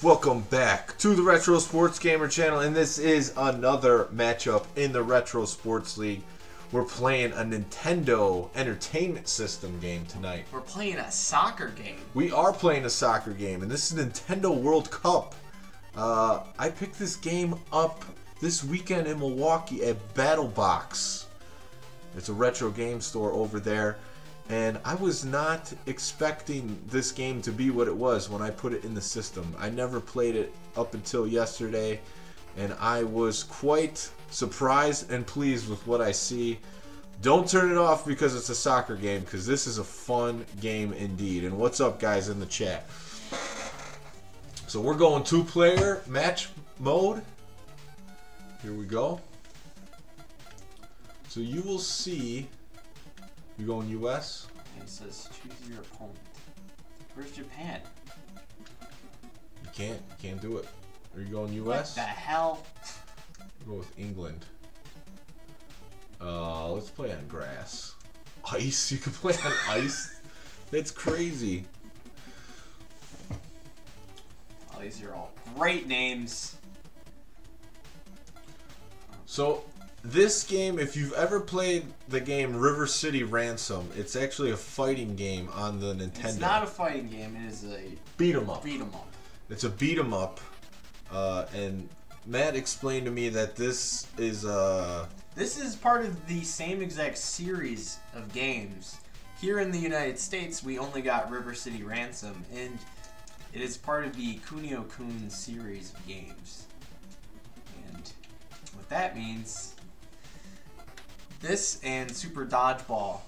Welcome back to the Retro Sports Gamer channel, and this is another matchup in the Retro Sports League. We're playing a Nintendo Entertainment System game tonight. We're playing a soccer game. We are playing a soccer game, and this is Nintendo World Cup. I picked this game up this weekend in Milwaukee at Battle Box. It's a retro game store over there. And I was not expecting this game to be what it was when I put it in the system. I never played it up until yesterday, and I was quite surprised and pleased with what I see. Don't turn it off because it's a soccer game, because this is a fun game indeed. And what's up, guys, in the chat? So we're going two-player match mode. Here we go. So you will see... You going US? It says choose your opponent. Where's Japan? You can't do it. Are you going US? What the hell? We'll go with England. Let's play on grass. Ice? You can play on ice? That's crazy. Oh, these are all great names. So this game, if you've ever played the game River City Ransom, it's actually a fighting game on the Nintendo. It's not a fighting game, it is a beat 'em up. Beat 'em up. It's a beat 'em up, and Matt explained to me that this is part of the same exact series of games. Here in the United States, we only got River City Ransom, and it is part of the Kunio-kun series of games. And what that means, this and Super Dodgeball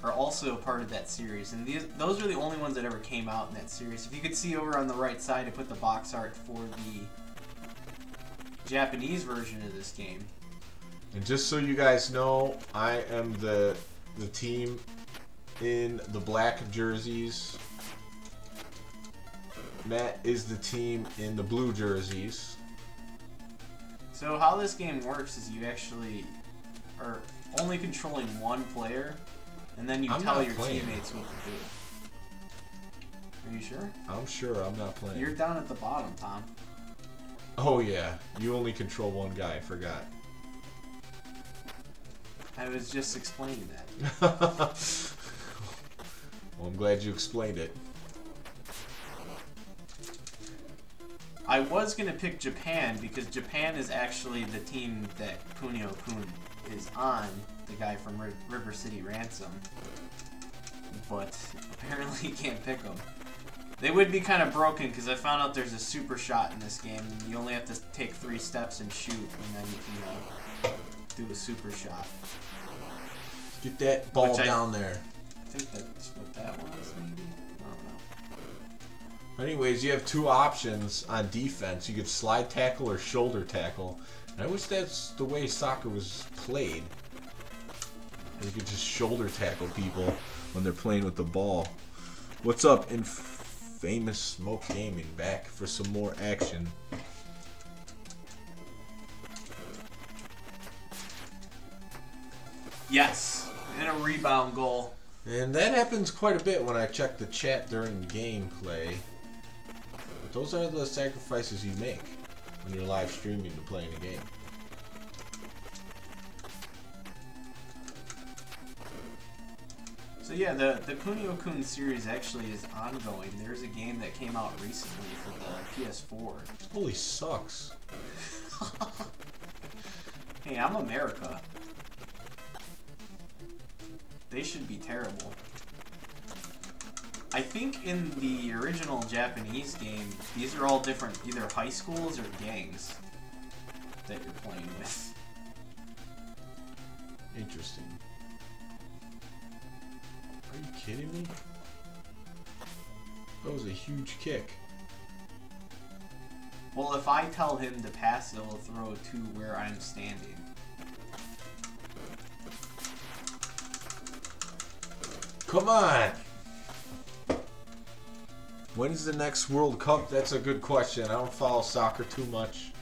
are also part of that series, and those are the only ones that ever came out in that series. If you could see over on the right side, I put the box art for the Japanese version of this game. And just so you guys know, I am the team in the black jerseys. Matt is the team in the blue jerseys. So how this game works is you actually are only controlling one player, and then you tell your teammates what to do. Are you sure? I'm sure I'm not playing. You're down at the bottom, Tom. Oh yeah, you only control one guy, I forgot. I was just explaining that. Well, I'm glad you explained it. I was going to pick Japan because Japan is actually the team that Kunio-kun is on, the guy from River City Ransom. But apparently you can't pick them. They would be kind of broken because I found out there's a super shot in this game. And you only have to take 3 steps and shoot, and then you can do a super shot. Get that ball down there. I think that's what that was, maybe? I don't know. Anyways, you have 2 options on defense. You could slide tackle or shoulder tackle. And I wish that's the way soccer was played. You could just shoulder tackle people when they're playing with the ball. What's up, Infamous Smoke Gaming? Back for some more action. Yes, and a rebound goal. And that happens quite a bit when I check the chat during gameplay. But those are the sacrifices you make when you're live streaming to playing a game. So yeah, the Kunio-kun series actually is ongoing. There's a game that came out recently for the PS4. Holy sucks. Hey, I'm America. They should be terrible. I think in the original Japanese game, these are all different, either high schools or gangs that you're playing with. Interesting. Are you kidding me? That was a huge kick. Well, if I tell him to pass, it will throw to where I'm standing. Come on! When's the next World Cup? That's a good question. I don't follow soccer too much.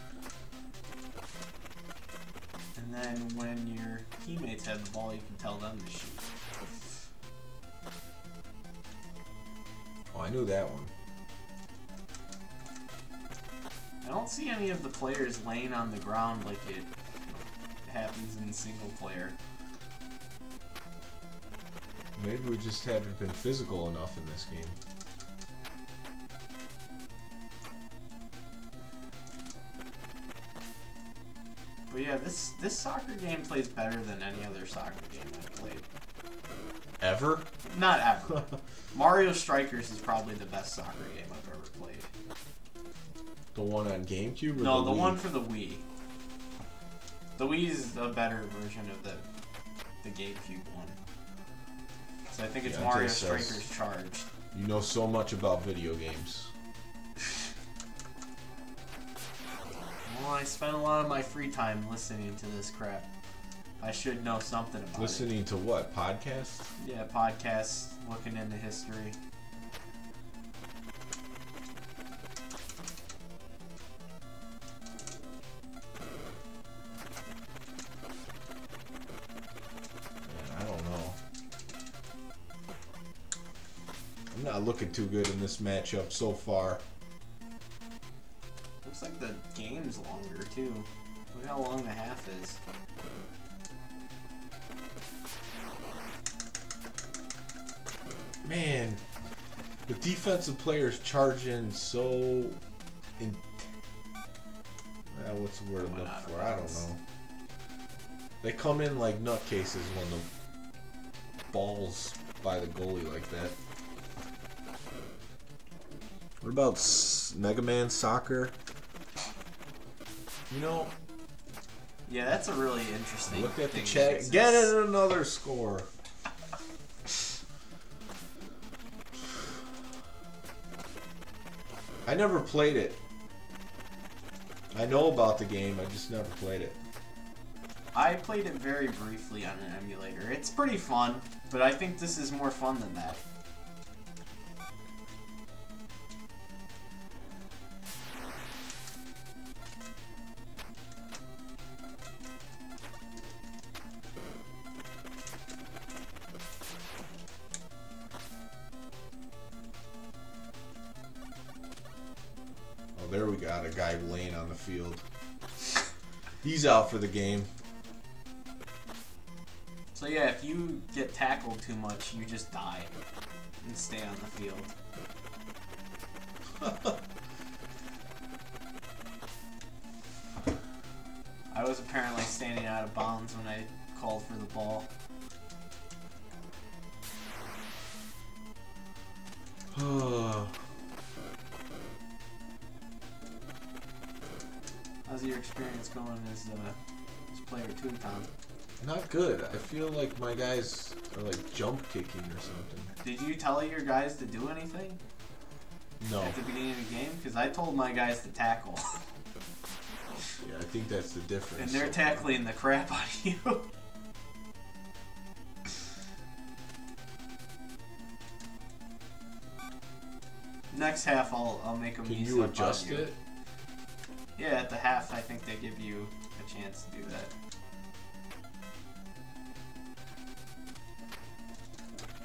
And then when your teammates have the ball, you can tell them to shoot. Oh, I knew that one. I don't see any of the players laying on the ground like it happens in single player. Maybe we just haven't been physical enough in this game. But yeah, this soccer game plays better than any other soccer game I've played. Ever? Not ever. Mario Strikers is probably the best soccer game I've ever played. The one on GameCube? Or No, the the Wii? one for the Wii. The Wii is a better version of the GameCube one. So I think it's Yeah, Mario just says- Strikers Charged. You know so much about video games. Well, I spent a lot of my free time listening to this crap. I should know something about it. Listening to what? Podcasts? Yeah, podcasts, looking into history. Man, I don't know. I'm not looking too good in this matchup so far. Looks like the game's longer, too. Look how long the half is. Man, the defensive players charge in so... what's the word I'm looking for? I don't know. They come in like nutcases when the ball's by the goalie like that. What about Mega Man Soccer? You know, Yeah, that's a really interesting look at the thing chat. that Get exists. it another score. I never played it. I know about the game, I just never played it. I played it very briefly on an emulator. It's pretty fun, but I think this is more fun than that. Oh, there we got a guy laying on the field. He's out for the game. So yeah, if you get tackled too much, you just die and stay on the field. I was apparently standing out of bounds when I called for the ball. How's your experience going as player 2, Tom? Not good. I feel like my guys are like jump kicking or something. Did you tell your guys to do anything No. at the beginning of the game? Because I told my guys to tackle. Yeah, I think that's the difference. And they're tackling the crap out of you. Next half, I'll make them. Can ease you up on adjust you. it? Yeah, at the half, I think they give you a chance to do that.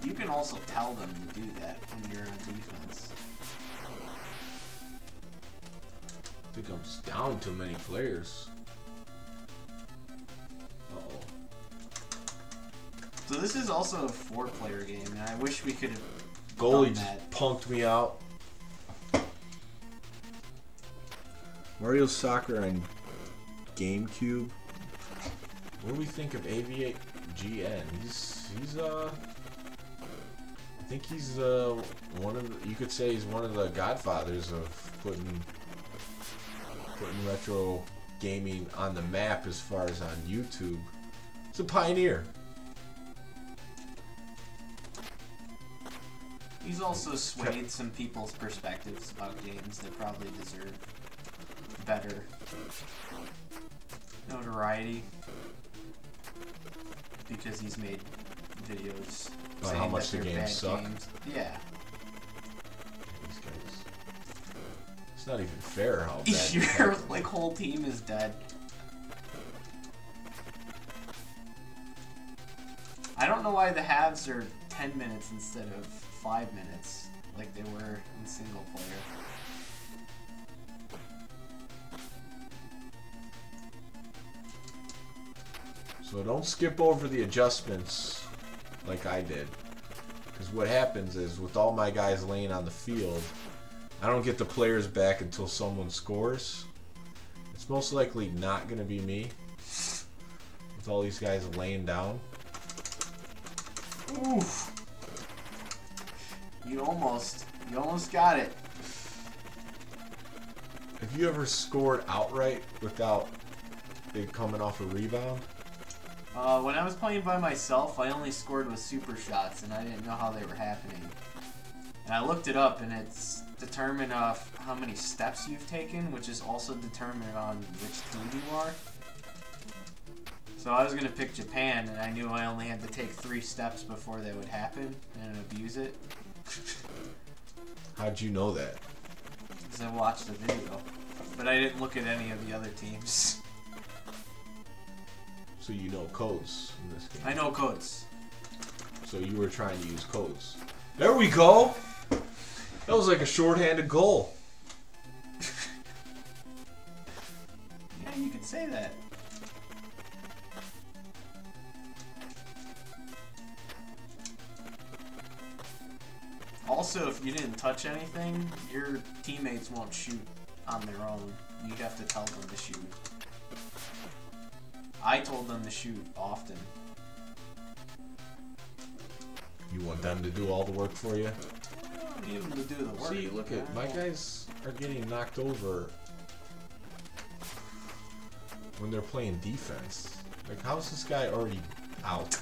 You can also tell them to do that when you're on defense. I think I'm just down too many players. Uh-oh. So this is also a 4-player game, and I wish we could have Goalie done just that. punked me out. Mario Soccer on GameCube. What do we think of AV8 GN? He's I think he's one of the, you could say he's one of the godfathers of putting retro gaming on the map as far as on YouTube. He's a pioneer. He's also swayed some people's perspectives about games that probably deserve better notoriety because he's made videos About saying how much that the they're games bad suck? games. Yeah. These guys. It's not even fair how bad. Your like whole team is dead. I don't know why the halves are 10 minutes instead of 5 minutes like they were in single player. So don't skip over the adjustments like I did. Because what happens is, with all my guys laying on the field, I don't get the players back until someone scores. It's most likely not going to be me. With all these guys laying down. Oof. You almost got it. Have you ever scored outright without it coming off a rebound? When I was playing by myself, I only scored with super shots, and I didn't know how they were happening. And I looked it up, and it's determined off how many steps you've taken, which is also determined on which team you are. So I was going to pick Japan, and I knew I only had to take 3 steps before they would happen and abuse it. How'd you know that? Because I watched the video. But I didn't look at any of the other teams. So you know codes in this game. I know codes. So you were trying to use codes. There we go! That was like a shorthanded goal. Yeah, you could say that. Also, if you didn't touch anything, your teammates won't shoot on their own. You have to tell them to shoot. I told them to shoot often. You want them to do all the work for you? I don't need them to do the work. See, look at my guys are getting knocked over when they're playing defense. Like, how's this guy already out?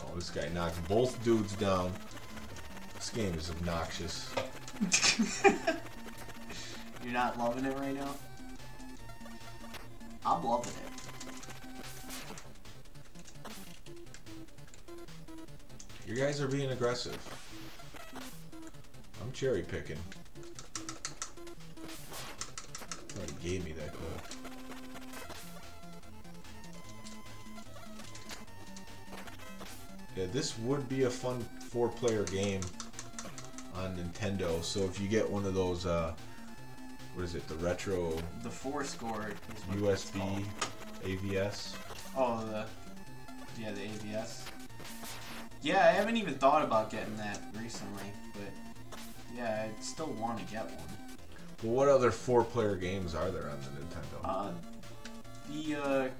Oh, this guy knocked both dudes down. This game is obnoxious. You're not loving it right now? I'm loving it. You guys are being aggressive. I'm cherry picking. Somebody gave me that goal. Yeah, this would be a fun 4-player game on Nintendo. So if you get one of those, what is it, the retro... The 4-score is USB AVS? Oh, the AVS. Yeah, I haven't even thought about getting that recently, but yeah, I still want to get one. But what other 4-player games are there on the Nintendo? The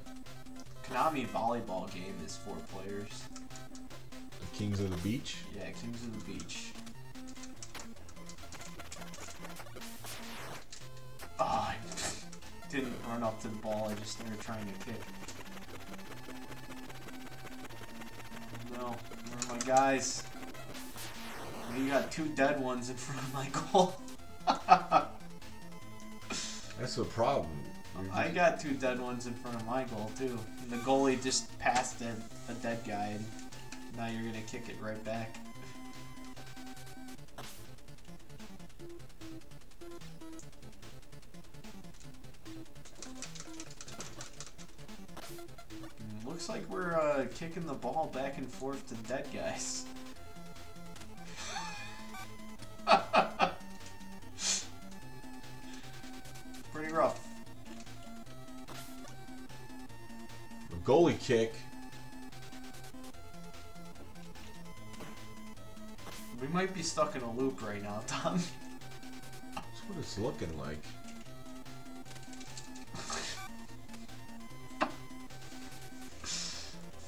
Konami volleyball game is 4 players. The Kings of the Beach? Yeah, Kings of the Beach. Oh, I didn't run up to the ball, I just started trying to kick. No, where are my guys? You got 2 dead ones in front of my goal. That's the problem. I got 2 dead ones in front of my goal too. And the goalie just passed a dead guy, and now you're gonna kick it right back. Looks like we're kicking the ball back and forth to dead guys. Pretty rough. A goalie kick. We might be stuck in a loop right now, Tom. That's what it's looking like.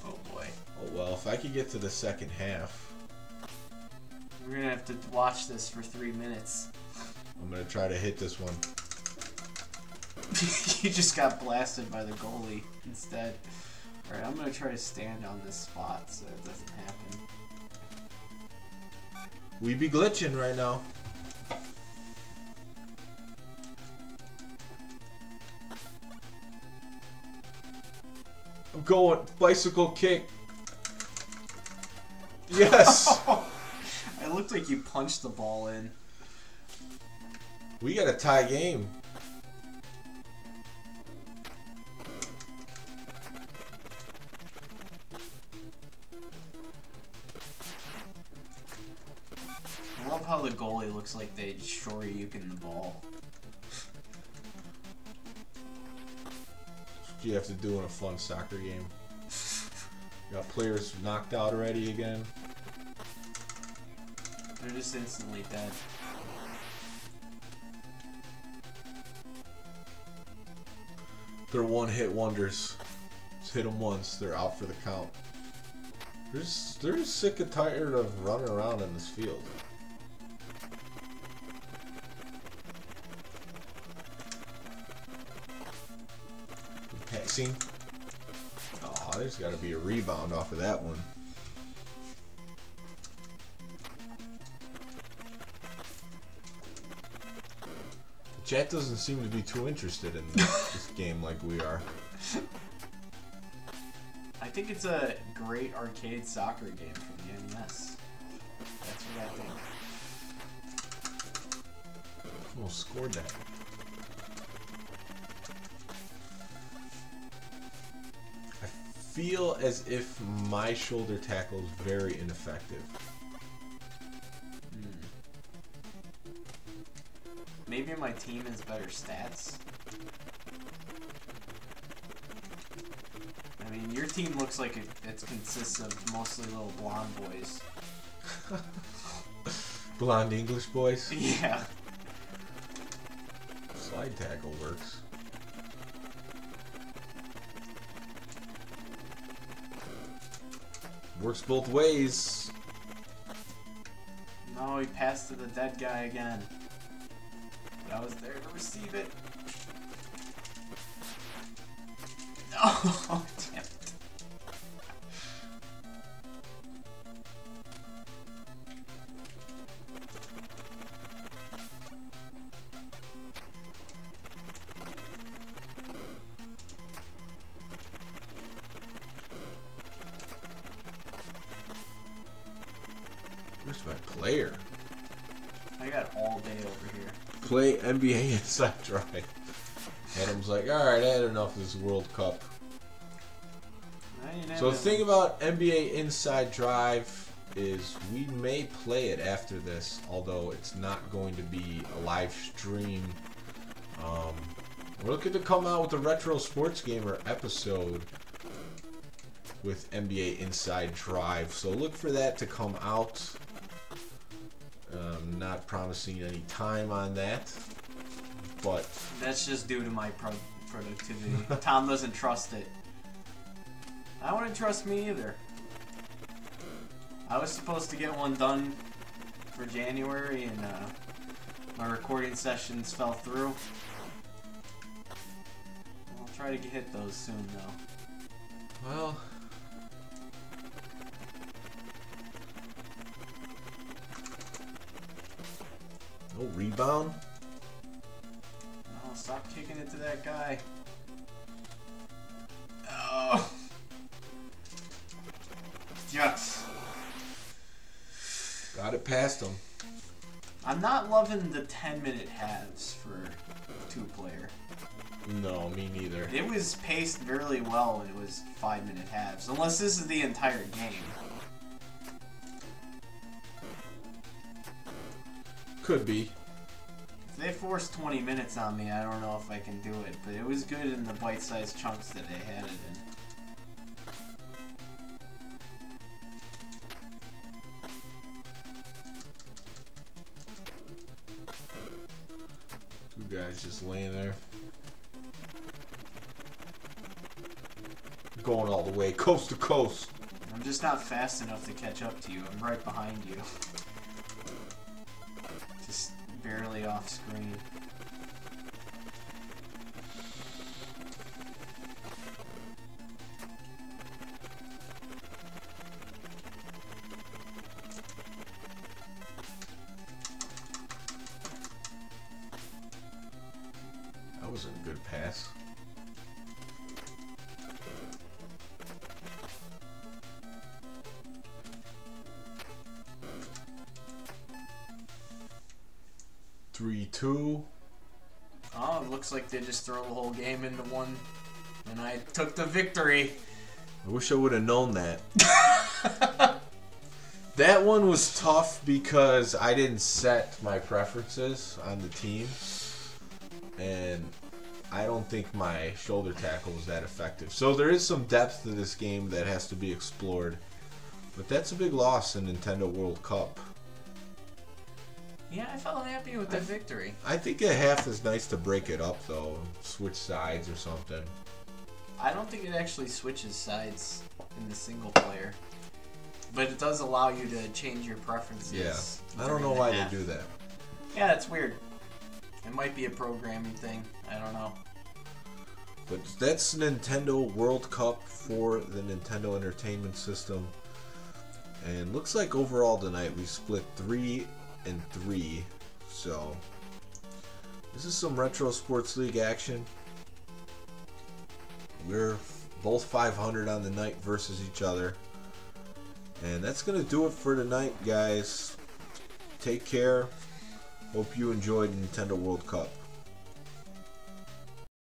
Oh boy. Oh well, if I could get to the second half, We're gonna have to watch this for 3 minutes. I'm gonna try to hit this one. You just got blasted by the goalie instead. Alright, I'm gonna try to stand on this spot so it doesn't happen. We be glitching right now. I'm going. Bicycle kick. Yes! It looked like you punched the ball in. We got a tie game. I love how how the goalie looks like they shoryuken the ball. That's what you have to do in a fun soccer game. You got players knocked out already again. They're just instantly dead. They're one-hit wonders. Just hit them once, they're out for the count. They're just sick and tired of running around in this field. Passing. Oh, there's got to be a rebound off of that one. The chat doesn't seem to be too interested in this game like we are. I think it's a great arcade soccer game for the NES. That's what I think. Almost scored that. I feel as if my shoulder tackle is very ineffective. Maybe my team has better stats. I mean, your team looks like it consists of mostly little blonde boys. Blonde English boys? Yeah. Slide tackle works. Works both ways. No, he passed to the dead guy again. But I was there to receive it. Oh, damn it. Where's my player? I got all day over here. Play NBA Inside Drive. Adam's like, alright, I had enough of this World Cup. So the thing about NBA Inside Drive is we may play it after this, although it's not going to be a live stream. We're looking to come out with a Retro Sports Gamer episode with NBA Inside Drive, so look for that to come out. Not promising any time on that, but that's just due to my productivity. Tom doesn't trust it. I wouldn't trust me either. I was supposed to get one done for January, and my recording sessions fell through. I'll try to hit those soon, though. well, no rebound. No, stop kicking it to that guy. Oh. Yes. Got it past him. I'm not loving the 10-minute halves for 2-player. No, me neither. It was paced really well when it was 5-minute halves, unless this is the entire game. Could be. If they forced 20 minutes on me, I don't know if I can do it, but it was good in the bite-sized chunks that they had it in. Two guys just laying there. Going all the way, coast to coast. I'm just not fast enough to catch up to you. I'm right behind you. Just barely off screen. That was a good pass. Three, two. Oh, it looks like they just throw the whole game into one, and I took the victory. I wish I would have known that. That one was tough because I didn't set my preferences on the team. And I don't think my shoulder tackle was that effective. So there is some depth to this game that has to be explored. But that's a big loss in Nintendo World Cup. Yeah, I felt happy with the victory. I think a half is nice to break it up, though. Switch sides or something. I don't think it actually switches sides in the single player. But it does allow you to change your preferences. Yeah. I don't know why they do that. Yeah, that's weird. It might be a programming thing. I don't know. But that's Nintendo World Cup for the Nintendo Entertainment System. And looks like overall tonight we split 3-3. So this is some Retro Sports League action. We're both 500 on the night versus each other. And that's going to do it for tonight, guys. Take care. Hope you enjoyed Nintendo World Cup.